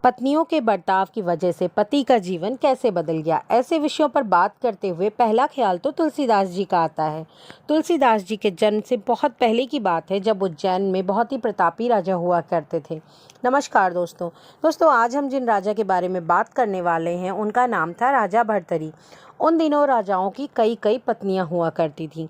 पत्नियों के बर्ताव की वजह से पति का जीवन कैसे बदल गया। ऐसे विषयों पर बात करते हुए पहला ख्याल तो तुलसीदास जी का आता है। तुलसीदास जी के जन्म से बहुत पहले की बात है, जब उज्जैन में बहुत ही प्रतापी राजा हुआ करते थे। नमस्कार दोस्तों, आज हम जिन राजा के बारे में बात करने वाले हैं उनका नाम था राजा भर्तरी। उन दिनों राजाओं की कई पत्नियां हुआ करती थीं।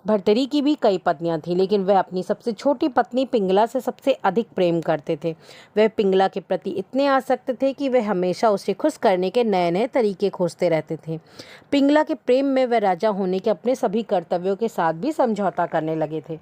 भर्तरी की भी कई पत्नियां थीं, लेकिन वह अपनी सबसे छोटी पत्नी पिंगला से सबसे अधिक प्रेम करते थे। वह पिंगला के प्रति इतने आसक्त थे कि वह हमेशा उसे खुश करने के नए नए तरीके खोजते रहते थे। पिंगला के प्रेम में वह राजा होने के अपने सभी कर्तव्यों के साथ भी समझौता करने लगे थे।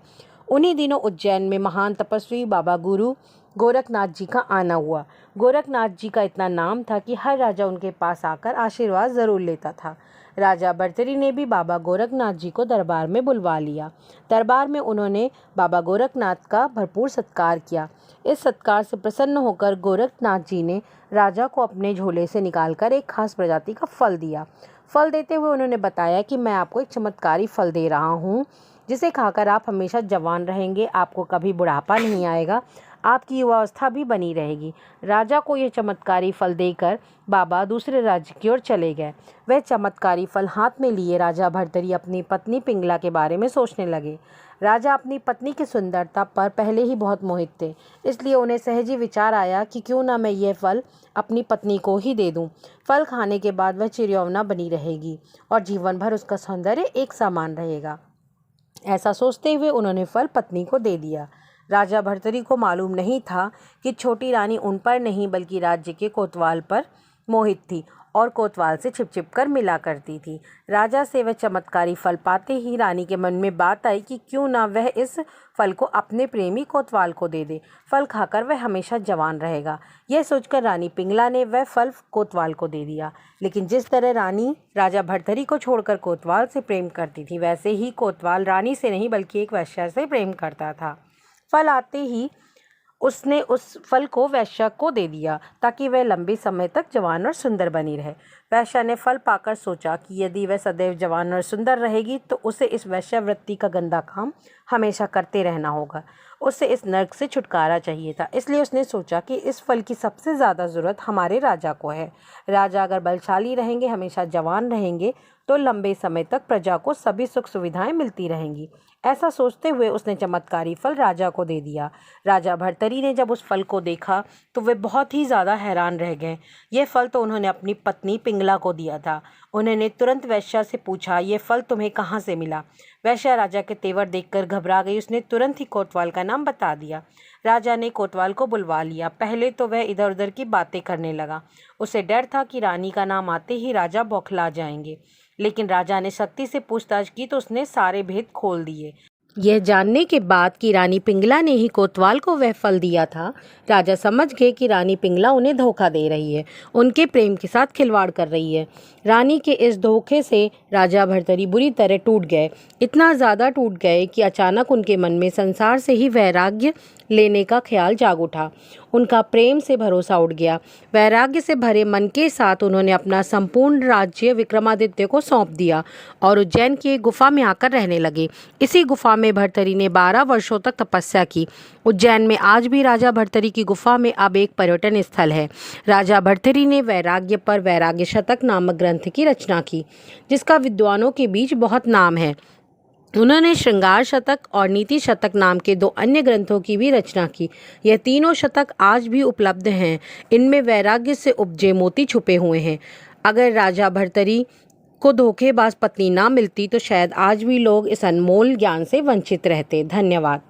उन्हीं दिनों उज्जैन में महान तपस्वी बाबा गुरु गोरखनाथ जी का आना हुआ। गोरखनाथ जी का इतना नाम था कि हर राजा उनके पास आकर आशीर्वाद जरूर लेता था। राजा भर्तरी ने भी बाबा गोरखनाथ जी को दरबार में बुलवा लिया। दरबार में उन्होंने बाबा गोरखनाथ का भरपूर सत्कार किया। इस सत्कार से प्रसन्न होकर गोरखनाथ जी ने राजा को अपने झोले से निकालकर एक खास प्रजाति का फल दिया। फल देते हुए उन्होंने बताया कि मैं आपको एक चमत्कारी फल दे रहा हूँ, जिसे खाकर आप हमेशा जवान रहेंगे, आपको कभी बुढ़ापा नहीं आएगा, आपकी युवावस्था भी बनी रहेगी। राजा को यह चमत्कारी फल देकर बाबा दूसरे राज्य की ओर चले गए। वह चमत्कारी फल हाथ में लिए राजा भर्तरी अपनी पत्नी पिंगला के बारे में सोचने लगे। राजा अपनी पत्नी की सुंदरता पर पहले ही बहुत मोहित थे, इसलिए उन्हें सहज ही विचार आया कि क्यों ना मैं यह फल अपनी पत्नी को ही दे दूं। फल खाने के बाद वह चिरयौवना बनी रहेगी और जीवन भर उसका सौंदर्य एक समान रहेगा। ऐसा सोचते हुए उन्होंने फल पत्नी को दे दिया। राजा भर्तरी को मालूम नहीं था कि छोटी रानी उन पर नहीं बल्कि राज्य के कोतवाल पर मोहित थी और कोतवाल से छिप कर मिला करती थी। राजा से वह चमत्कारी फल पाते ही रानी के मन में बात आई कि क्यों ना वह इस फल को अपने प्रेमी कोतवाल को दे दे। फल खाकर वह हमेशा जवान रहेगा। यह सोचकर रानी पिंगला ने वह फल कोतवाल को दे दिया। लेकिन जिस तरह रानी राजा भर्तरी को छोड़कर कोतवाल से प्रेम करती थी, वैसे ही कोतवाल रानी से नहीं बल्कि एक वेश्या से प्रेम करता था। फल आते ही उसने उस फल को वेश्या को दे दिया ताकि वह लंबे समय तक जवान और सुंदर बनी रहे। वेश्या ने फल पाकर सोचा कि यदि वह सदैव जवान और सुंदर रहेगी तो उसे इस वेश्यावृत्ति का गंदा काम हमेशा करते रहना होगा। उसे इस नर्क से छुटकारा चाहिए था। इसलिए उसने सोचा कि इस फल की सबसे ज़्यादा ज़रूरत हमारे राजा को है। राजा अगर बलशाली रहेंगे, हमेशा जवान रहेंगे, तो लंबे समय तक प्रजा को सभी सुख सुविधाएं मिलती रहेंगी। ऐसा सोचते हुए उसने चमत्कारी फल राजा को दे दिया। राजा भर्तरी ने जब उस फल को देखा तो वे बहुत ही ज़्यादा हैरान रह गए। यह फल तो उन्होंने अपनी पत्नी पिंगला को दिया था। उन्होंने तुरंत वेश्या से पूछा, यह फल तुम्हें कहाँ से मिला? वेश्या राजा के तेवर देखकर घबरा गई। उसने तुरंत ही कोतवाल का नाम बता दिया। राजा ने कोतवाल को बुलवा लिया। पहले तो वह इधर उधर की बातें करने लगा। उसे डर था कि रानी का नाम आते ही राजा बौखला जाएंगे, लेकिन राजा ने सख्ती से पूछताछ की तो उसने सारे भेद खोल दिए। यह जानने के बाद कि रानी पिंगला ने ही कोतवाल को वह फल दिया था, राजा समझ गए कि रानी पिंगला उन्हें धोखा दे रही है, उनके प्रेम के साथ खिलवाड़ कर रही है। रानी के इस धोखे से राजा भर्तरी बुरी तरह टूट गए। इतना ज़्यादा टूट गए कि अचानक उनके मन में संसार से ही वैराग्य लेने का ख्याल जाग उठा। उनका प्रेम से भरोसा उठ गया। वैराग्य से भरे मन के साथ उन्होंने अपना संपूर्ण राज्य विक्रमादित्य को सौंप दिया और उज्जैन की एक गुफा में आकर रहने लगे। इसी गुफा में भर्तरी ने 12 वर्षों तक तपस्या की। उज्जैन में आज भी राजा भर्तरी की गुफा में अब एक पर्यटन स्थल है। राजा भर्तरी ने वैराग्य पर वैराग्य शतक नामक ग्रंथ की रचना की, जिसका विद्वानों के बीच बहुत नाम है। उन्होंने श्रृंगार शतक और नीति शतक नाम के 2 अन्य ग्रंथों की भी रचना की। यह तीनों शतक आज भी उपलब्ध हैं। इनमें वैराग्य से उपजे मोती छुपे हुए हैं। अगर राजा भर्तरी को धोखेबाज पत्नी ना मिलती तो शायद आज भी लोग इस अनमोल ज्ञान से वंचित रहते। धन्यवाद।